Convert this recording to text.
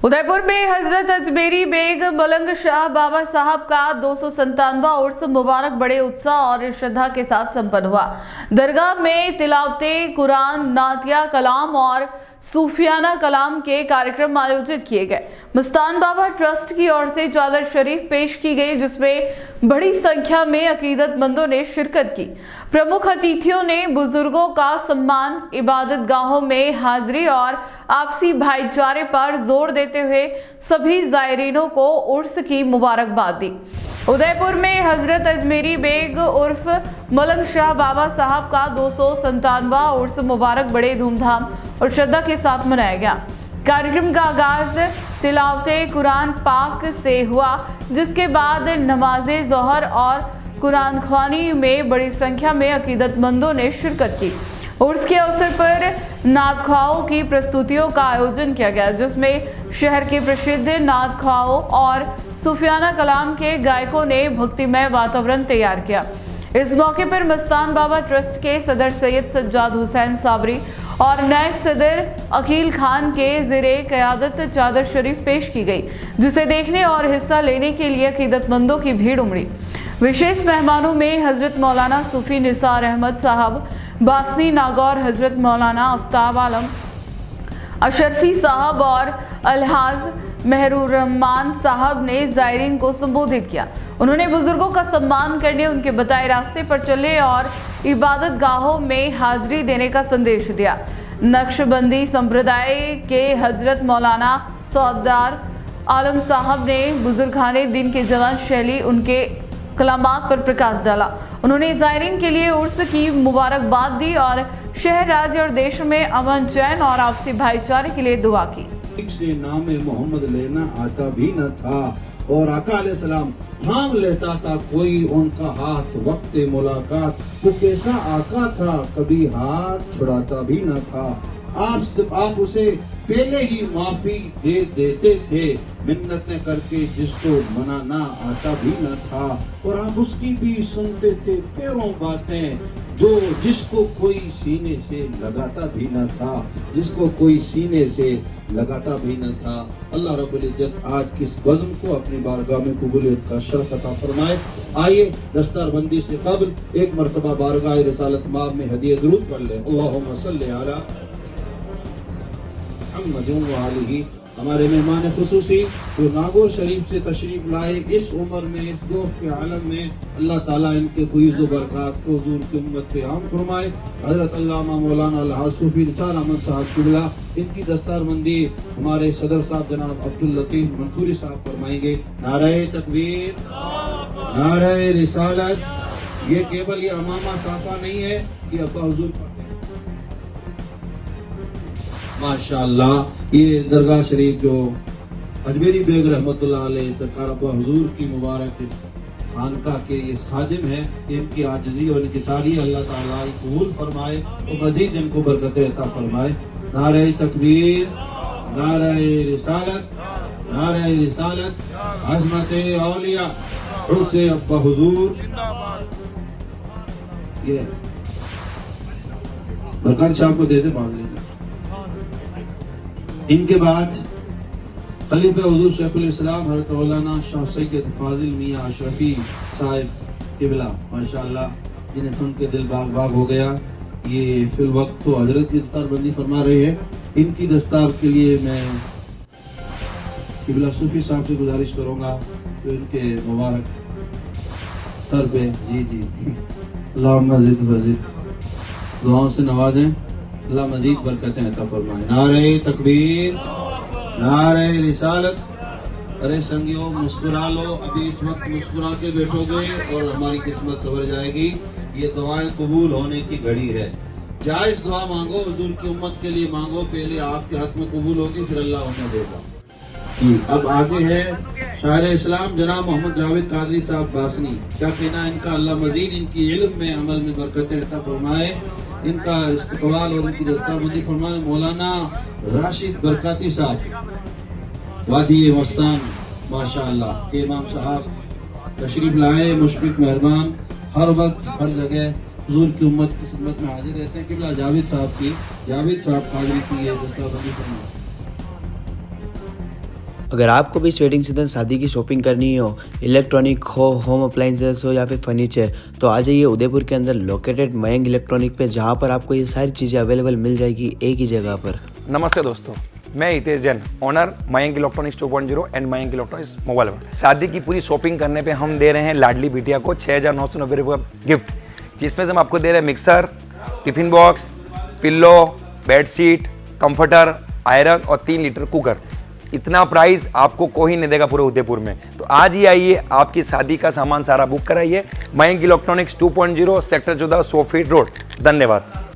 उदयपुर में हजरत अजमेरी बेग मलंग शाह बाबा साहब का 297वां उर्स मुबारक बड़े उत्साह और श्रद्धा के साथ संपन्न हुआ। दरगाह में तिलावते कुरान, नातिया कलाम और सूफियाना कलाम के कार्यक्रम आयोजित किए गए। मस्तान बाबा ट्रस्ट की ओर से चादर शरीफ पेश की गई, जिसमें बड़ी संख्या में अकीदतमंदों ने शिरकत की। प्रमुख अतिथियों ने बुजुर्गों का सम्मान, इबादत गाहों में हाजिरी और आपसी भाईचारे पर जोर देते हुए सभी जायरीनों को उर्स की मुबारकबाद दी। उदयपुर में हजरत अजमेरी बेग उर्फ मलंग शाह बाबा साहब का 297वां उर्स मुबारक बड़े धूमधाम और श्रद्धा के साथ मनाया गया। कार्यक्रम का आगाज तिलावते कुरान पाक से हुआ, जिसके बाद नमाजे जोहर और कुरान ख्वानी में बड़ी संख्या में अकीदतमंदों ने शिरकत की। उर्स के अवसर पर नातख्वाओं की प्रस्तुतियों का आयोजन किया गया, जिसमें शहर के प्रसिद्ध नातख्वाओं और सूफियाना कलाम के गायकों ने भक्तिमय वातावरण तैयार किया। इस मौके पर मस्तान बाबा ट्रस्ट के सदर सैयद सज्जाद हुसैन साबरी और नायब सदर अकील खान के ज़ेरे क़यादत चादर शरीफ पेश की गई, जिसे देखने और हिस्सा लेने के लिए अकीदतमंदों की भीड़ उमड़ी। विशेष मेहमानों में हजरत मौलाना सूफी निसार अहमद साहब, बासनी नागौर हजरत मौलाना आफ्ताब आलम अशरफी साहब और अलहाज मेहरुर्रहमान साहब ने जायरीन को संबोधित किया। उन्होंने बुजुर्गों का सम्मान करने, उनके बताए रास्ते पर चलने और इबादत गाहों में हाजिरी देने का संदेश दिया। नक्शबंदी संप्रदाय के हजरत मौलाना सौदार आलम साहब ने बुजुर्गाने दिन के जवान शैली, उनके कलामात पर प्रकाश डाला। उन्होंने जायरीन के लिए उर्स की मुबारकबाद दी और शहर, राज्य और देश में अमन, चैन और आपसी भाईचारे के लिए दुआ की। से नाम मोहम्मद लेना आता भी न था और आका अलैहिस्सलाम थाम लेता था कोई उनका हाथ वक्त मुलाकात। वो कैसा आका था, कभी हाथ छुड़ाता भी न था। आप उसे पहले ही माफी दे देते थे, मिन्नतें करके जिसको मनाना आता भी न था। और आप उसकी भी सुनते थे पैरों बातें, जो जिसको कोई सीने से लगाता भी न था, जिसको कोई सीने से लगाता भी न था। अल्लाह रब्बुल इज्जत आज किस बज़्म को अपनी बारगाह में कबूलियत का शरफ अता फरमाए। आइए दस्तरबंदी से कबल एक मरतबा बारगाह रिसालत माब में हदीए दुरूद पढ़ लें। अल्लाहुम्मा सल्ली अला मुहम्मद व आलिही। हमारे मेहमान खुसूसी जो नागौर शरीफ से तशरीफ लाए, इस उम्र में, इस दौर के आलम में, अल्लाह ताला इनके फैज़ व बरक़ात को हुज़ूर की उम्मत पे आम फरमाए। हज़रत अल्लामा मौलाना अलहाज सूफी निसार अहमद साहब क़िबला, इनकी दस्तारबंदी हमारे सदर साहब जनाब अब्दुल लतीफ़ मंसूरी साहब फरमाएंगे। नारे तकबीर, नारे रिसालत। ये केवल ये अमामा साफा नहीं है, ये अब्बा हुज़ूर माशाअल्लाह। ये दरगाह शरीफ जो अजमेरी बेग रहमतुल्लाह अलैह सरकार अब्बा हुजूर की मुबारक खानका के ये खादिम है, इनकी आजिज़ी और इनकिसारी अल्लाह ताला कबूल फरमाए और मजीद इनको बरकतें अता फरमाए। नारे तकबीर, नारे रिसालत, नारे रिसालत। अज़मत औलिया उर्से अब्बा हुजूर। ये बरकत साहब को दे दे, बांध लेंगे। इनके बाद खलीफा हुज़ूर शेखुल इस्लाम हज़रत मौलाना शाह सैयद फाजिल मियां अशरफी साहिब क़िबला, माशाअल्लाह, जिन्हें सुन के दिल बाग बाग हो गया। ये फिल वक्त तो हजरत की दस्तारबंदी फरमा रहे हैं। इनकी दस्तार के लिए मैं क़िबला सूफी साहब से गुजारिश करूंगा तो इनके मुबारक सर पे जी अल्लाह मज़ीद वज़ीद दुआओं से नवाजें, अल्लाह मजीद बरकतें अता फरमाए। नारे तकबीर, नारे रिसालत। अरे संगियों, मुस्कुरा लो, अभी इस वक्त मुस्कुरा के बैठोगे और हमारी किस्मत सवर जाएगी। ये दुआएं कबूल होने की घड़ी है। जायज़ दुआ मांगो, हुजूर की उम्मत के लिए मांगो, पहले आपके हक में कबूल होगी, फिर अल्लाह उन्हें देगा जी। अब आगे है शायर इस्लाम जनाब मोहम्मद जावेद कादरी साहब बासनी। क्या कहना इनका, अल्लाह मजीद इनकी इल्म में, अमल में बरकतें अता फरमाए, इनका इस्तकबाल और इनकी दस्तारबंदी फरमाए। मौलाना राशिद बरकाती साहब वादी मस्तान माशाअल्लाह के इमाम साहब तशरीफ लाए, मुशफिक मेहरबान, हर वक्त हर जगह हुजूर की उम्मत की खिदमत में हाजिर रहते हैं। क़िबला जावेद साहब कादरी की ये दस्तारबंदी फरमाए। अगर आपको भी इस वेडिंग सीजन शादी की शॉपिंग करनी हो, इलेक्ट्रॉनिक हो, होम अप्लाइंसेस हो या फिर फर्नीचर, तो आ जाइए उदयपुर के अंदर लोकेटेड मयंक इलेक्ट्रॉनिक पे, जहाँ पर आपको ये सारी चीज़ें अवेलेबल मिल जाएगी एक ही जगह पर। नमस्ते दोस्तों, मैं Hitesh Jain, owner Mayank electronics 2.0 and Mayank electronics mobile world. शादी की पूरी शॉपिंग करने पे हम दे रहे हैं लाडली बिटिया को 6,990 रुपये का गिफ्ट, जिसमें से हम आपको दे रहे हैं mixer, tiffin box, pillow, bedsheet, comforter, iron और 3 लीटर कुकर। इतना प्राइस आपको कोई नहीं देगा पूरे उदयपुर में। तो आज ही आइए, आपकी शादी का सामान सारा बुक कराइए। Mayank electronics 2.0 sector 14 100 feet road. धन्यवाद।